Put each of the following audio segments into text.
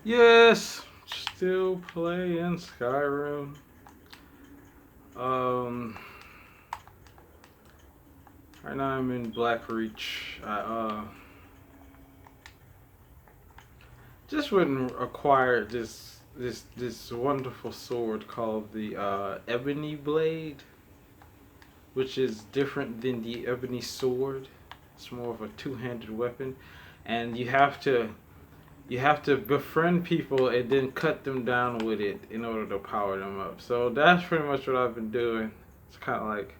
Yes, still playing Skyrim. Um, right now I'm in Blackreach. I just went and acquired this wonderful sword called the Ebony Blade, which is different than the Ebony Sword. It's more of a two-handed weapon, and you have to befriend people and then cut them down with it in order to power them up. So that's pretty much what I've been doing. It's kind of like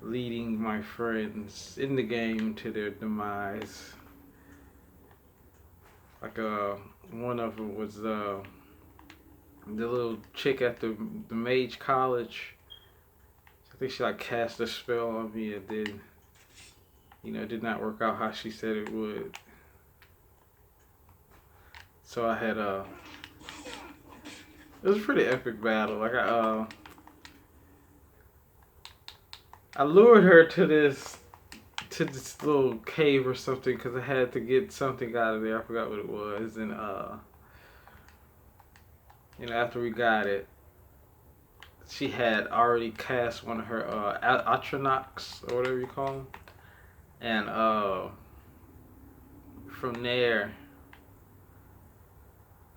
leading my friends in the game to their demise. Like one of them was the little chick at the mage college. I think she like cast a spell on me and then it did not work out how she said it would. So I had it was a pretty epic battle. Like I lured her to this little cave or something because I had to get something out of there. I forgot what it was, and after we got it, she had already cast one of her Atronox or whatever you call them, and from there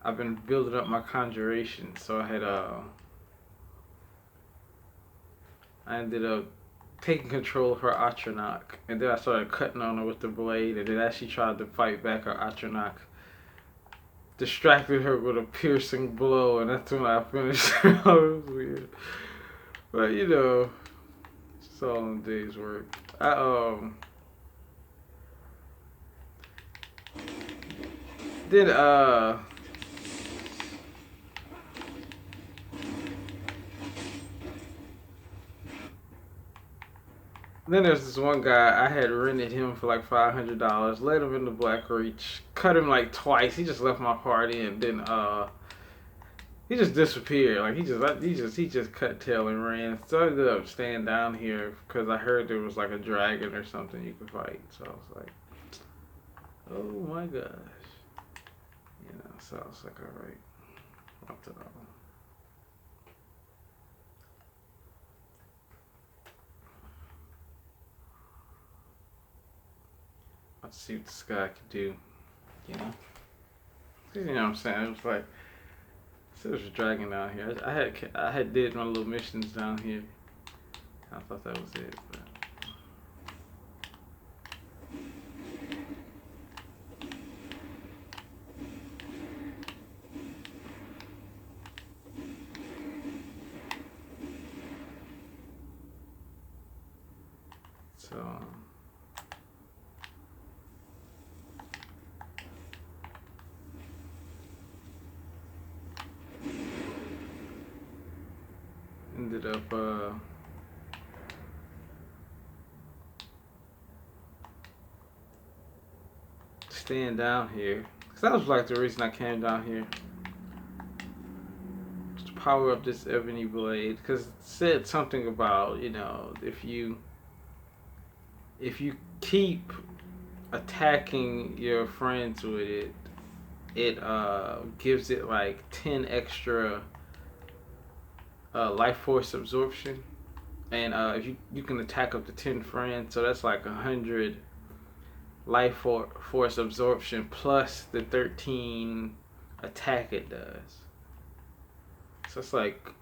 I've been building up my conjuration. So I ended up taking control of her Atronach, and then I started cutting on her with the blade, and then as she tried to fight back, her Atronach distracted her with a piercing blow, and that's when I finished her. It was weird. But it's all in a day's work. I then then there's this one guy I had rented him for like $500, let him into Black Reach, cut him like twice. He just left my party and then he just disappeared. Like he just cut tail and ran. So I ended up staying down here because I heard there was like a dragon or something you could fight. So I was like, oh my gosh, So I was like, all right, what the hell? Let's see what this guy could do. You know, what I'm saying? It was like, so there's a dragon down here. I had did my little missions down here. I thought that was it, but so. Ended up staying down here because that was like the reason I came down here, was to power up this ebony blade because it said something about if you keep attacking your friends with it, it gives it like 10 extra life force absorption, and if you can attack up to 10 friends, so that's like 100 life force absorption plus the 13 attack it does. So it's like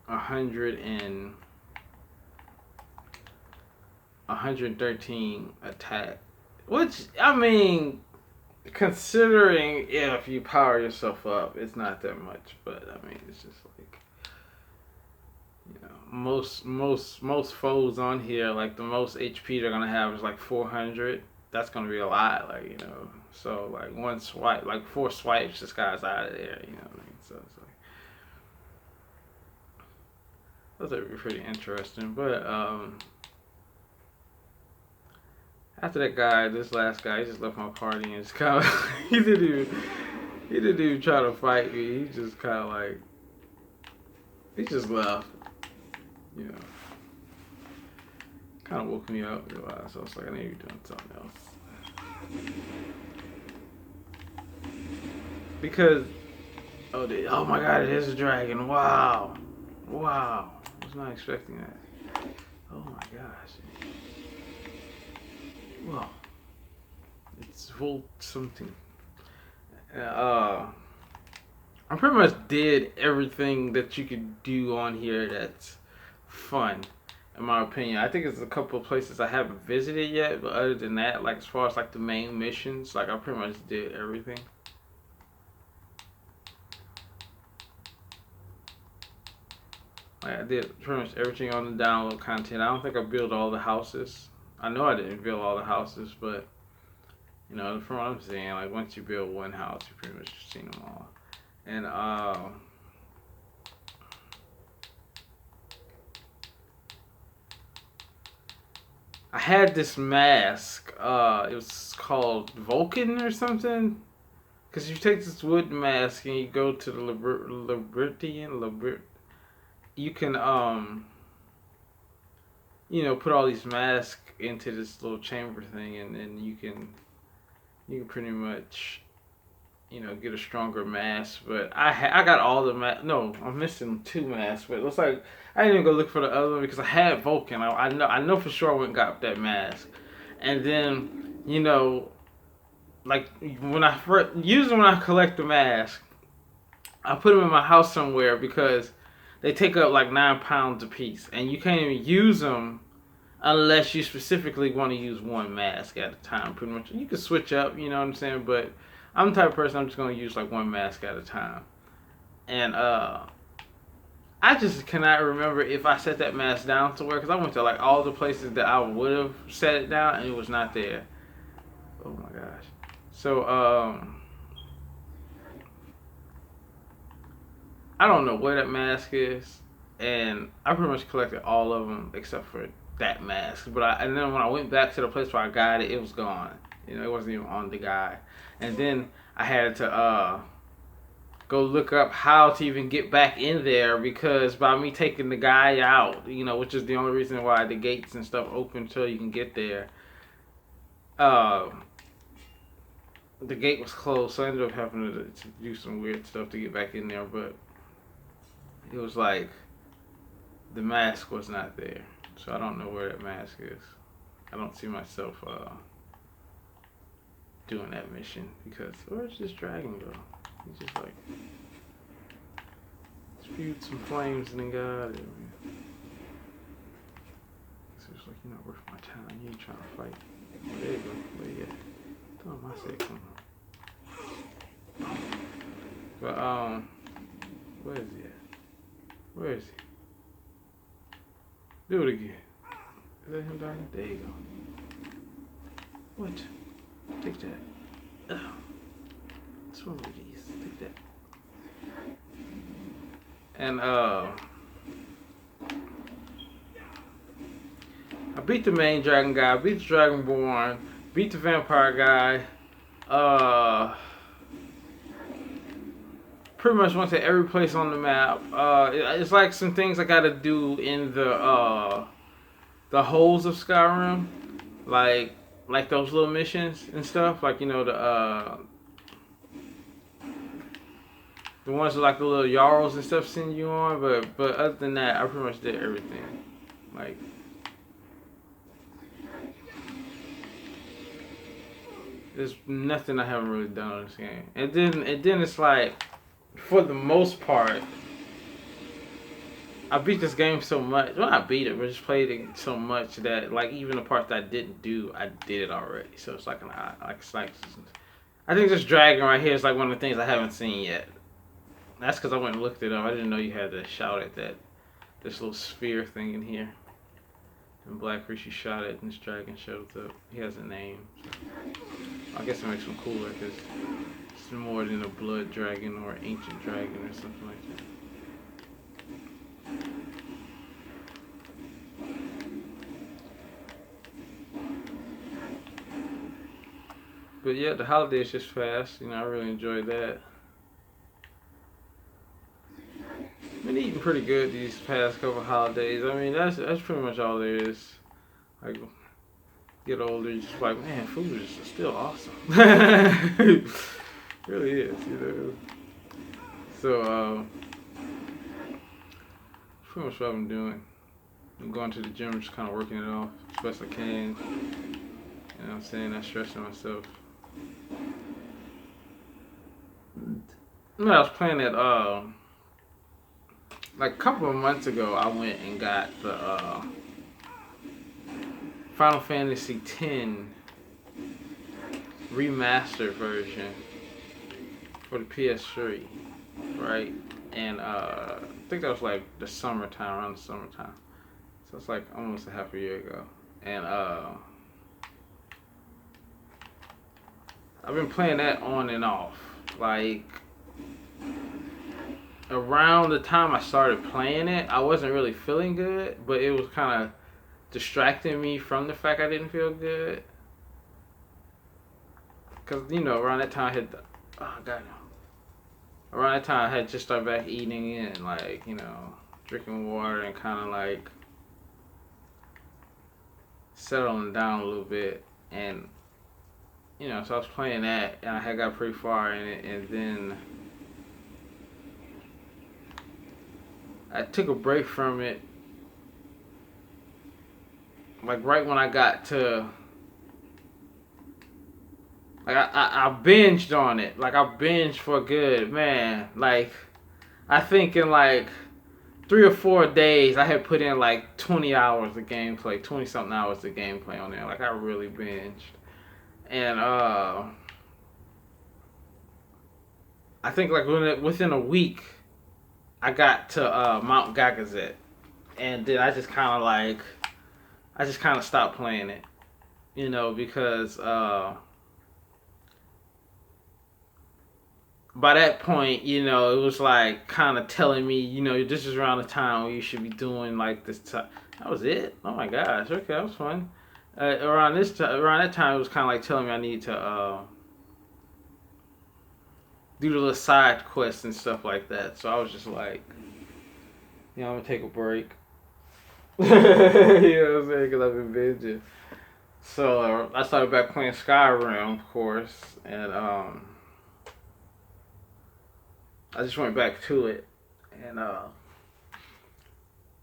113 attack, which I mean, considering if you power yourself up, it's not that much. But I mean, it's just like most foes on here, like the most HP they're gonna have is like 400. That's gonna be a lot, So like one swipe, like 4 swipes, this guy's out of there. You know what I mean? So it's like those are pretty interesting. But after that guy, this last guy, he just left my party and just kind of he didn't even try to fight me. He just kind of like he just left. You know, kind of woke me up. So I was like, I need to be doing something else. because oh my god, it is a dragon! Wow, wow, I was not expecting that. Oh my gosh, well, it's full something. I pretty much did everything that you could do on here that's fun, in my opinion. I think there's a couple of places I haven't visited yet, but other than that, like as far as like the main missions, like I pretty much did everything. Like I did pretty much everything on the download content. I don't think I built all the houses. I know I didn't build all the houses, but you know, from what I'm saying, like once you build one house, you pretty much seen them all. And I had this mask. It was called Vulcan or something. Cause you take this wood mask and you go to the you can you know, put all these masks into this little chamber thing, and then you can pretty much, you know, get a stronger mask. But I got all the masks. No, I'm missing 2 masks. But it looks like I didn't even go look for the other one because I had Vulcan. I know for sure I went and got that mask. And then, you know, like when I collect the mask, I put them in my house somewhere because they take up like 9 pounds a piece, and you can't even use them unless you specifically want to use one mask at a time. Pretty much, you can switch up, you know what I'm saying. But I'm the type of person, I'm just gonna use like one mask at a time, and I just cannot remember if I set that mask down somewhere because I went to like all the places that I would have set it down and it was not there. Oh my gosh. So I don't know where that mask is, and I pretty much collected all of them except for that mask. But and then when I went back to the place where I got it, it was gone. You know, it wasn't even on the guy. And then I had to go look up how to even get back in there because by me taking the guy out, you know, which is the only reason why the gates and stuff open until you can get there. The gate was closed, so I ended up having to do some weird stuff to get back in there. But it was like the mask was not there, so I don't know where that mask is. I don't see myself doing that mission because where's this dragon go? He's just like spewed some flames and then got out of there. So it's like, you're not worth my time. You ain't trying to fight. Oh, there you go. Where you at? Tell him I said come on. But where is he at? Where is he? Do it again. Is that him down there? There you go. What? Take that. Ugh. What's wrong with these? Take that. And I beat the main dragon guy, beat the dragonborn, beat the vampire guy. Pretty much went to every place on the map. It's like some things I gotta do in the holes of Skyrim, like those little missions and stuff. Like, you know, the ones with like the little Jarls and stuff send you on. But other than that, I pretty much did everything. Like, there's nothing I haven't really done on this game. And then it's like, for the most part, I beat this game so much. Well, I beat it, but just played it so much that like even the parts that I didn't do, I did it already. So it's like I think this dragon right here is like one of the things I haven't seen yet. That's because I went and looked it up. I didn't know you had to shout at this little sphere thing in here. And Black Rishi shot it, and this dragon shows up. He has a name. So I guess it makes him cooler because it's more than a blood dragon or an ancient dragon or something like that. But yeah, the holiday is just fast. You know, I really enjoyed that. Been eating pretty good these past couple holidays. I mean, that's pretty much all there is. Like, get older, you're just like, man, food is still awesome. It really is, you know. So, pretty much what I'm doing. I'm going to the gym, just kind of working it off as best I can. You know what I'm saying? Not stressing myself. I was playing it, like a couple of months ago, I went and got the, Final Fantasy X remastered version for the PS3, right? And I think that was like the summertime, around the summertime. So it's like almost a half a year ago. And I've been playing that on and off. Like around the time I started playing it, I wasn't really feeling good, but it was kind of distracting me from the fact I didn't feel good. Cause you know, around that time I had, around that time I had just started back eating and like, you know, drinking water and kind of like settling down a little bit. And you know, so I was playing that and I had got pretty far in it, and then I took a break from it, like right when I got to, like I binged on it. Like I binged for good, man. Like I think in like 3 or 4 days I had put in like 20 hours of gameplay, 20 something hours of gameplay on there. Like I really binged. And I think like within a week I got to Mount Gagazet, and then I just kind of stopped playing it, you know, because by that point, you know, it was like kind of telling me, you know, this is around the time where you should be doing like this. That was it. Oh my gosh. Okay, that was fun. Around that time, it was kind of like telling me I need to do the little side quests and stuff like that. So I was just like, you know, I'm gonna take a break. You know what I'm saying? Because I've been binging. So I started back playing SKYRIM, of course, and I just went back to it, and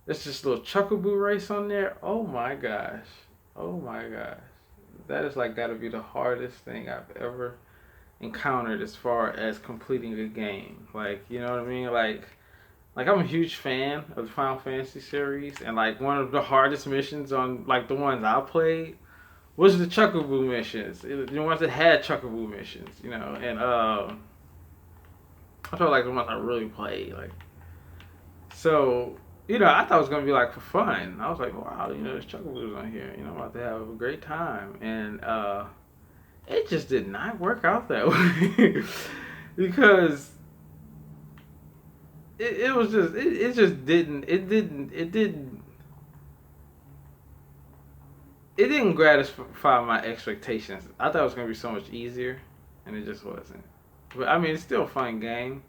there's this little Chuckaboo race on there. Oh my gosh. Oh my gosh. That is like gotta be the hardest thing I've ever encountered as far as completing a game. Like, you know what I mean? Like I'm a huge fan of the Final Fantasy series, and like one of the hardest missions on like the ones I played was the Chuckaboo missions. The ones that had Chuckaboo missions, you know, and I felt like the ones I really played, like, so, you know, I thought it was gonna be like for fun. I was like, wow, you know, there's Chuckaboos on here, you know, I'm about to have a great time, and it just did not work out that way because it was just it just didn't gratify my expectations. I thought it was gonna be so much easier, and it just wasn't. But I mean, it's still a fun game,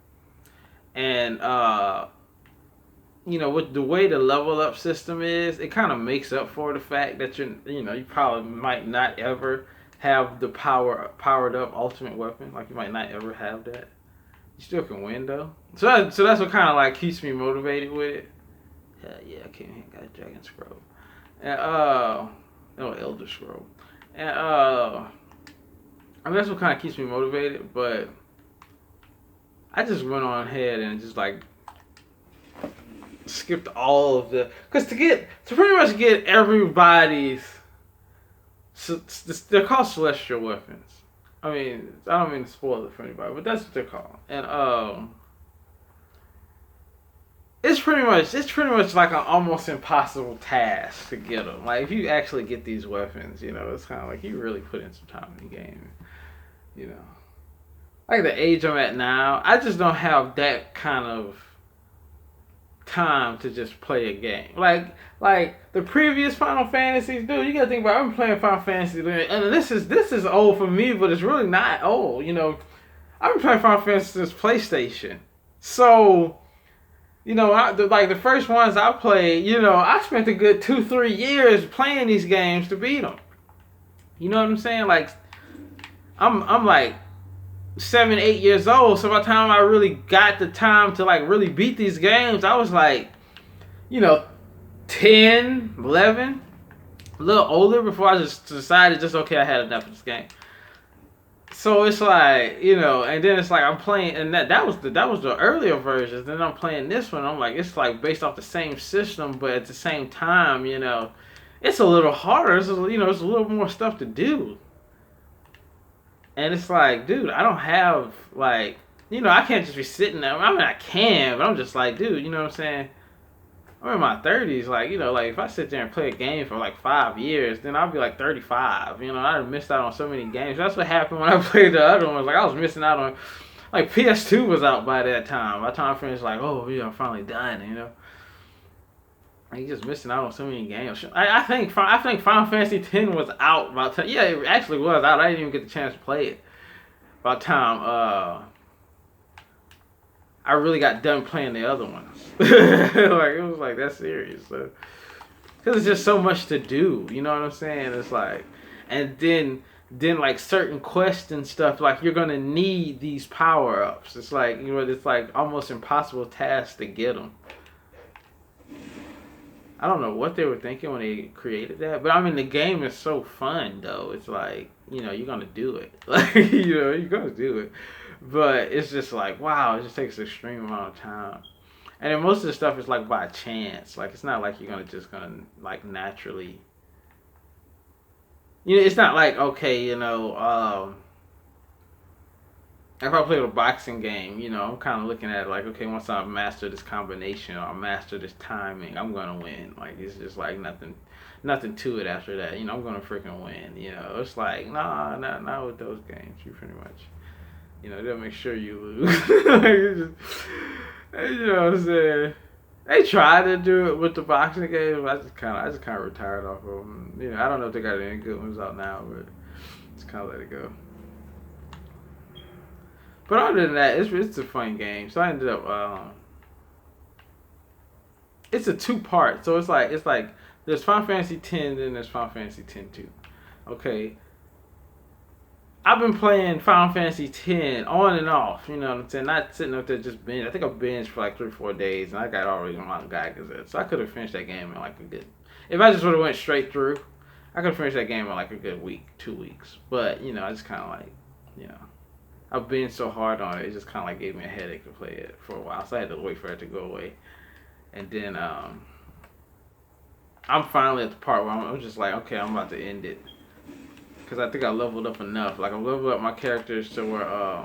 and you know, with the way the level up system is, it kind of makes up for the fact that you know, you probably might not ever have the powered up ultimate weapon. Like you might not ever have that. You still can win though. So that's what kind of like keeps me motivated with it. Hell yeah, I came here and got a dragon scroll, and no, elder scroll, and I mean that's what kind of keeps me motivated. But I just went on ahead and just like skipped all of the, because to pretty much get everybody's, they're called celestial weapons. I mean, I don't mean to spoil it for anybody, but that's what they're called. And it's pretty much like an almost impossible task to get them. Like if you actually get these weapons, you know, it's kind of like you really put in some time in the game, you know. Like the age I'm at now, I just don't have that kind of time to just play a game. Like the previous Final Fantasies, dude, you gotta think about, I've been playing Final Fantasy, and this is old for me, but it's really not old, you know. I've been playing Final Fantasy since PlayStation. So, you know, like the first ones I played, you know, I spent a good 2-3 years playing these games to beat them. You know what I'm saying? Like, I'm like 7, 8 years old. So by the time I really got the time to like really beat these games, I was like, you know, 10, 11, a little older before I just decided just okay, I had enough of this game. So it's like, you know, and then it's like I'm playing, and that was the earlier versions. Then I'm playing this one. I'm like, it's like based off the same system, but at the same time, you know, it's a little harder. It's you know, it's a little more stuff to do. And it's like, dude, I don't have like, you know, I can't just be sitting there. I mean, I can, but I'm just like, dude, you know what I'm saying? I'm in my 30s, like, you know, like if I sit there and play a game for like 5 years, then I'll be like 35. You know, I missed out on so many games. That's what happened when I played the other ones. Like I was missing out on, like PS2 was out by that time. By the time I finished, like, oh, yeah, I'm finally done. You know, like, you just missing out on so many games. I think Final Fantasy X was out by the time. Yeah, it actually was out. I didn't even get the chance to play it by the time I really got done playing the other ones. Like it was like that serious. So, because it's just so much to do. You know what I'm saying? It's like, and then like certain quests and stuff, like you're gonna need these power ups. It's like, you know, it's like almost impossible task to get them. I don't know what they were thinking when they created that, but I mean the game is so fun though. It's like, you know, you're gonna do it. Like, you know, you're gonna do it. But it's just like, wow, it just takes an extreme amount of time. And then most of the stuff is like by chance. Like it's not like you're gonna like naturally. You know, it's not like, okay, you know, if I play a boxing game, you know, I'm kind of looking at it like, okay, once I master this combination or I master this timing, I'm gonna win. Like it's just like nothing to it after that. You know, I'm gonna freaking win. You know, it's like, nah, not with those games. You pretty much, you know, they'll make sure you lose. Like, just, you know what I'm saying? They tried to do it with the boxing games. I just kind of retired off of them. You know, I don't know if they got any good ones out now, but just kind of let it go. But other than that, it's a fun game. So I ended up. It's a 2-part. So it's like there's Final Fantasy X, then there's Final Fantasy X-2. Okay. I've been playing Final Fantasy X on and off. You know what I'm saying? Not sitting up there just binge. I think I binged for like 3-4 days, and I got already on my guy Gazette. So I could have finished that game in like a good. If I just would have went straight through, I could have finished that game in like a good week, 2 weeks. But you know, I just kind of like, you know. I've been so hard on it, it just kind of like gave me a headache to play it for a while, so I had to wait for it to go away. And then I'm finally at the part where I'm just like, okay, I'm about to end it, because I think I leveled up enough. Like I leveled up my characters to where,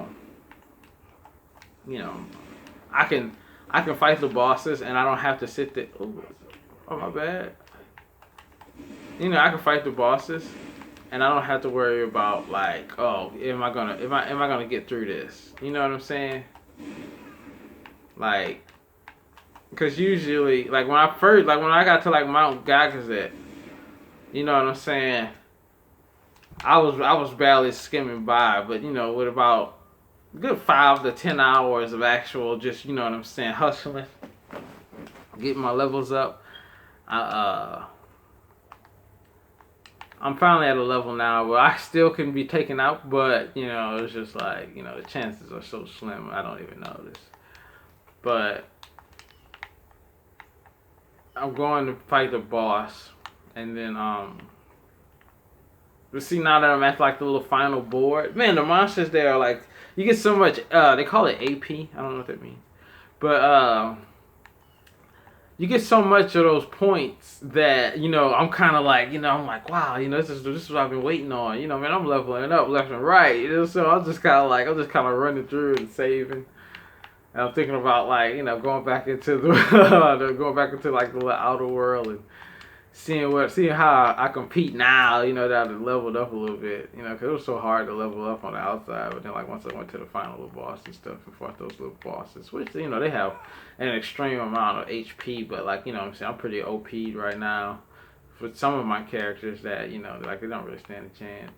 you know, I can fight the bosses and I don't have to sit there. Oh my bad. You know, I can fight the bosses. And I don't have to worry about like, oh, am I gonna get through this? You know what I'm saying? Like, cause usually, like when I got to like Mount Gagazet, you know what I'm saying? I was barely skimming by, but you know, with about a good 5 to 10 hours of actual, just, you know what I'm saying, hustling, getting my levels up, I'm finally at a level now where I still can be taken out, but, you know, it's just like, you know, the chances are so slim, I don't even notice. But I'm going to fight the boss, and then, you see, now that I'm at like the little final board, man, the monsters there are like, you get so much, they call it AP, I don't know what that means. But, you get so much of those points that, you know, I'm kind of like, you know, I'm like, wow, you know, this is what I've been waiting on. You know, man, I'm leveling up left and right. You know, so I'm just kind of running through and saving. And I'm thinking about like, you know, going back into the like the little outer world and seeing how I compete now. You know, that I've leveled up a little bit. You know, because it was so hard to level up on the outside. But then like once I went to the final little boss and stuff and fought those little bosses, which, you know, they have an extreme amount of HP, but like, you know what I'm saying, I'm pretty OP'd right now for some of my characters that, you know, like they don't really stand a chance.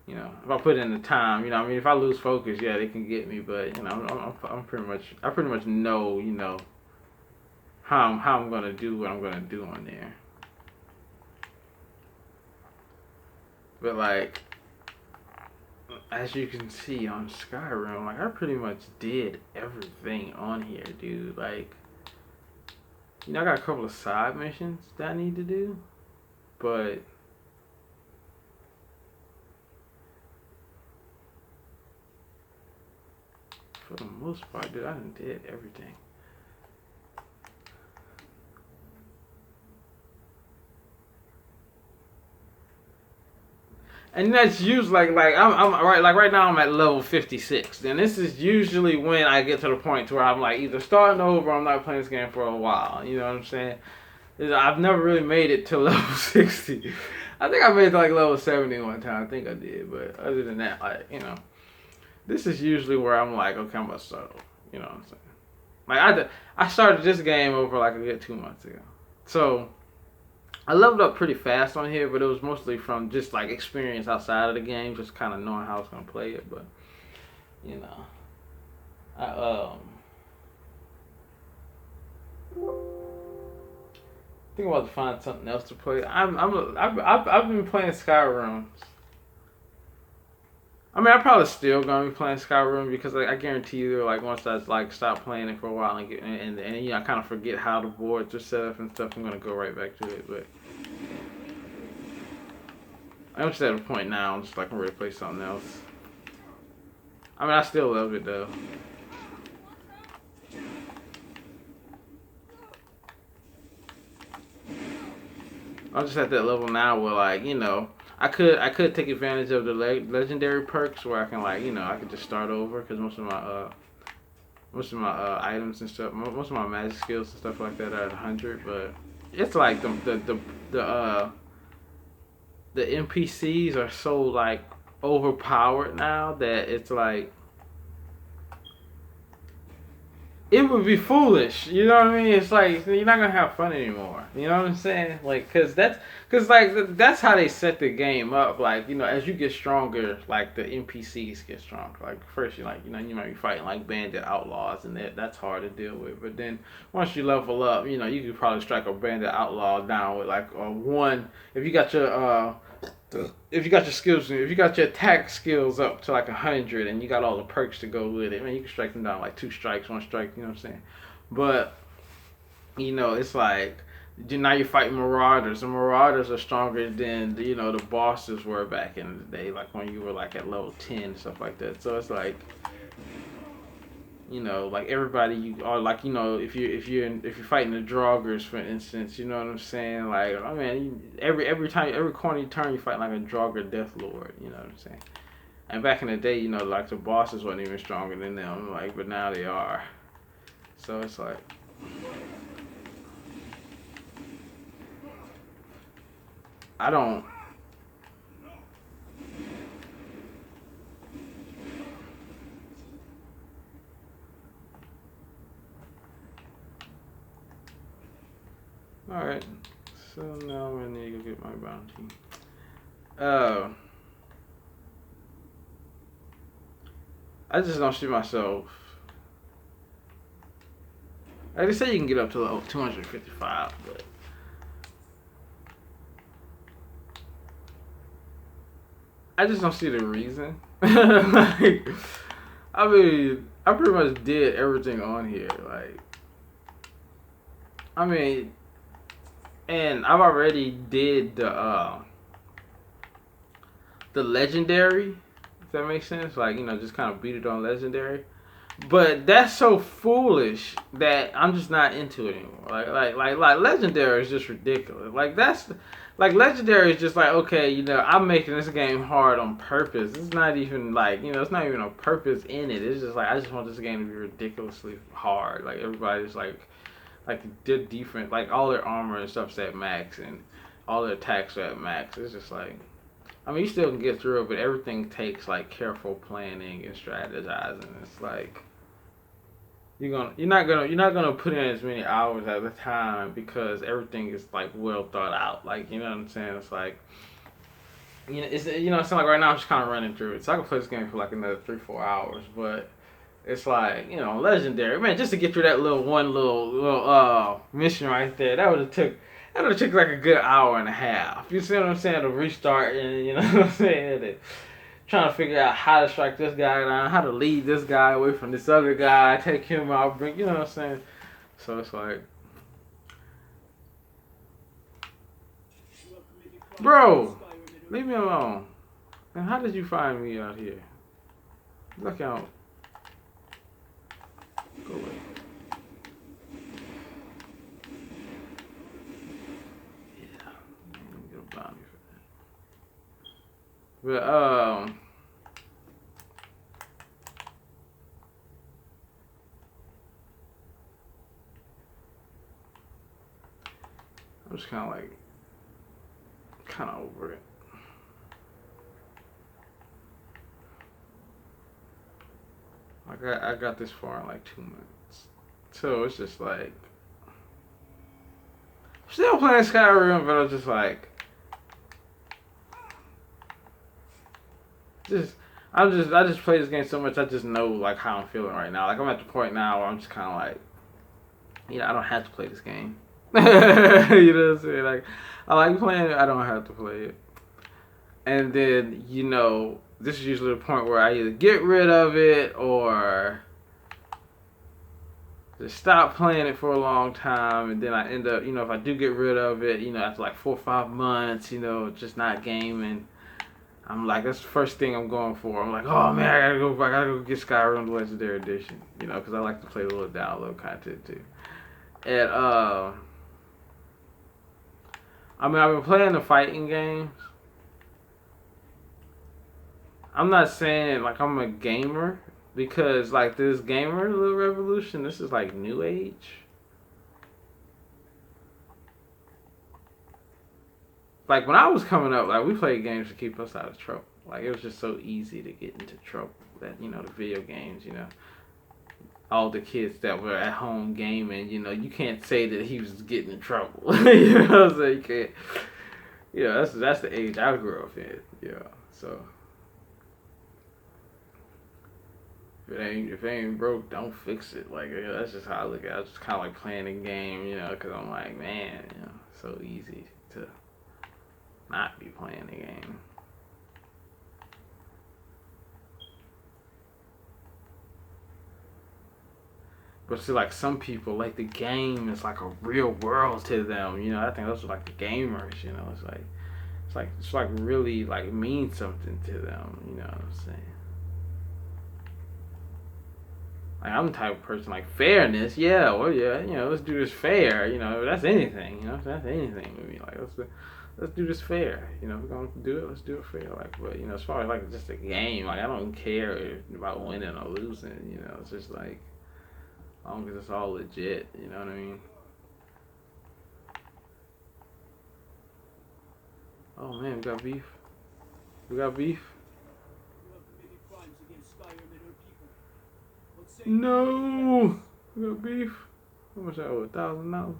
You know, if I put in the time, you know, I mean, if I lose focus, yeah, they can get me, but you know, I pretty much know, you know, how I'm gonna do what I'm gonna do on there. But like, as you can see on Skyrim, like I pretty much did everything on here, dude. Like, you know, I got a couple of side missions that I need to do, but for the most part, dude, I done did everything. And that's usually I'm right, like right now I'm at level 56. And this is usually when I get to the point where I'm like either starting over or I'm not playing this game for a while. You know what I'm saying? I've never really made it to level 60. I think I made it to like level 70 one time. I think I did, but other than that, like, you know, this is usually where I'm like, okay, I'm gonna start over. You know what I'm saying? Like I started this game over like a good 2 months ago. So I leveled up pretty fast on here, but it was mostly from just like experience outside of the game, just kind of knowing how I was gonna play it. But you know, I think about to find something else to play. I've been playing Skyrim. I mean, I'm probably still gonna be playing Skyrim because like, I guarantee you, like once I like stop playing it for a while and you know I kind of forget how the boards are set up and stuff, I'm gonna go right back to it. But I'm just at a point now. I'm just like I'm ready to play something else. I mean, I still love it though. I'm just at that level now where like you know. I could take advantage of the legendary perks where I can like you know I could just start over because most of my items and stuff, most of my magic skills and stuff like that are at 100. But it's like the NPCs are so like overpowered now that it's like it would be foolish, you know what I mean? It's like you're not gonna have fun anymore. You know what I'm saying? Like, cause that's how they set the game up. Like, you know, as you get stronger, like the NPCs get stronger. Like first, you like, you know, you might be fighting like bandit outlaws, and that's hard to deal with. But then once you level up, you know, you could probably strike a bandit outlaw down with like one. If you got your skills, if you got your attack skills up to like 100, and you got all the perks to go with it, man, you can strike them down like 2 strikes, 1 strike. You know what I'm saying? But you know, it's like now you're fighting marauders. The marauders are stronger than you know the bosses were back in the day, like when you were like at level 10 and stuff like that. So it's like, you know, like everybody you are like, you know, if you're fighting the Draugrs, for instance, you know what I'm saying? Like, I mean, every time, every corner you turn, you fight like a Draugr Death Lord. You know what I'm saying? And back in the day, you know, like the bosses wasn't even stronger than them, like, but now they are. So it's like, I don't. Alright, so now I need to go get my bounty. I just don't see myself. Like they say you can get up to level 255, but I just don't see the reason. Like, I mean, I pretty much did everything on here. Like, I mean, and I've already did the legendary, if that makes sense. Like, you know, just kind of beat it on legendary. But that's so foolish that I'm just not into it anymore. Like legendary is just ridiculous. Like legendary is just like, okay, you know, I'm making this game hard on purpose. It's not even like, you know, it's not even a purpose in it. It's just like I just want this game to be ridiculously hard. Like everybody's like they're different. Like all their armor and stuff's at max and all their attacks are at max. It's just like, I mean, you still can get through it, but everything takes like careful planning and strategizing. It's like you're not gonna put in as many hours at a time because everything is like well thought out. Like, you know what I'm saying? It's like, you know, it's like right now I'm just kind of running through it. So I can play this game for like another 3-4 hours, but it's like, you know, legendary, man, just to get through that little mission right there, that would have took like a good hour and a half. You see what I'm saying? To restart and, you know what I'm saying? trying to figure out how to strike this guy down, how to lead this guy away from this other guy, take him out, bring, you know what I'm saying? So it's like, bro, leave me alone. And how did you find me out here? Look out. Go away. Yeah, I'm gonna get a bounty for that. But I'm just kind of over it. Like I got this far in like 2 months, so it's just like still playing Skyrim, but I'm just like I just play this game so much I just know like how I'm feeling right now. Like I'm at the point now where I'm just kind of like, you know, I don't have to play this game. You know what I'm saying? Like I like playing it, I don't have to play it. And then, you know, this is usually the point where I either get rid of it or just stop playing it for a long time, and then I end up, you know, if I do get rid of it, you know, after like 4 or 5 months, you know, just not gaming, I'm like, that's the first thing I'm going for. I'm like, oh man, I gotta go get Skyrim the Legendary Edition, you know, because I like to play a little download content too. And I mean, I've been playing the fighting games. I'm not saying like I'm a gamer, because like this gamer little revolution, this is like new age. Like when I was coming up, like we played games to keep us out of trouble. Like it was just so easy to get into trouble that, you know, the video games, you know, all the kids that were at home gaming, you know, you can't say that he was getting in trouble. You know what I'm saying? You can't. You know, that's the age I grew up in. Yeah, so. If it ain't broke, don't fix it. Like, you know, that's just how I look at it. I was just kind of like playing a game, you know, because I'm like, man, you know, so easy to not be playing the game. But see, like some people, like the game is like a real world to them. You know, I think those are like the gamers. You know, it's like really like means something to them. You know what I'm saying? Like I'm the type of person like fairness, yeah, well yeah, you know, let's do this fair, you know, that's anything, you know, that's anything with me. Like let's do this fair, you know, if we're gonna do it, let's do it fair. Like, but you know, as far as like just a game, like I don't care about winning or losing, you know, it's just like as long as it's all legit, you know what I mean? Oh man, we got beef. We got beef. No, we got beef. How much I owe? $1,000.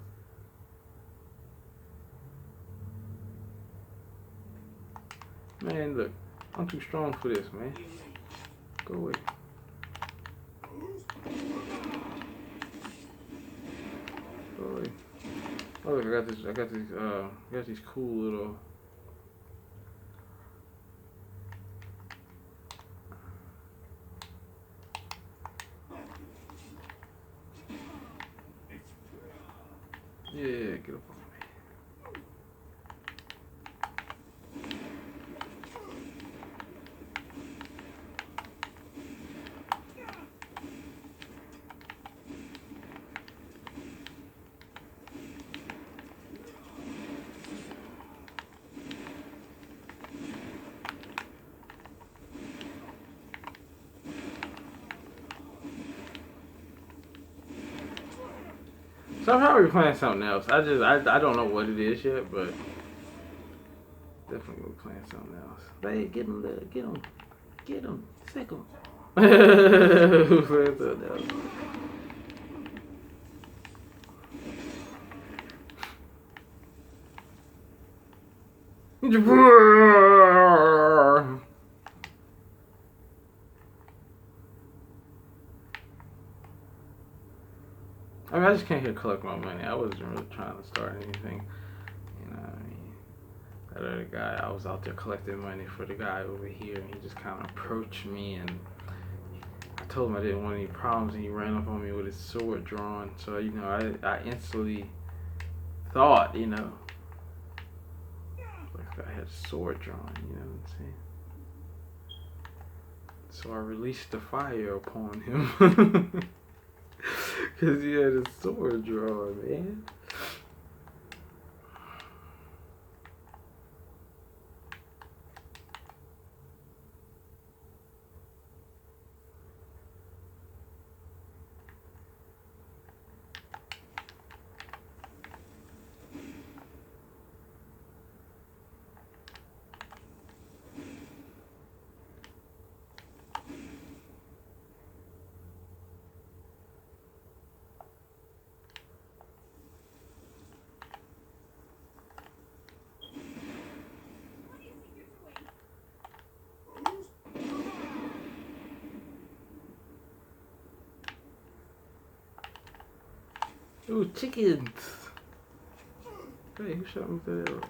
Man, look, I'm too strong for this, man. Go away. Go away. Oh look, I got these cool little. Yeah, get up on me. So I'm probably playing something else. I don't know what it is yet, but definitely we're playing something else. Hey, get him, sick him. We're playing something else. I mean, I just came here to collect my money. I wasn't really trying to start anything. You know what I mean? other guy, I was out there collecting money for the guy over here, and he just kind of approached me, and I told him I didn't want any problems, and he ran up on me with his sword drawn. So, you know, I instantly thought, you know, like I had a sword drawn, you know what I'm saying? So I released the fire upon him. Because he had a sword drawn, man. Ooh, chickens! Hey, who shot me with that arrow?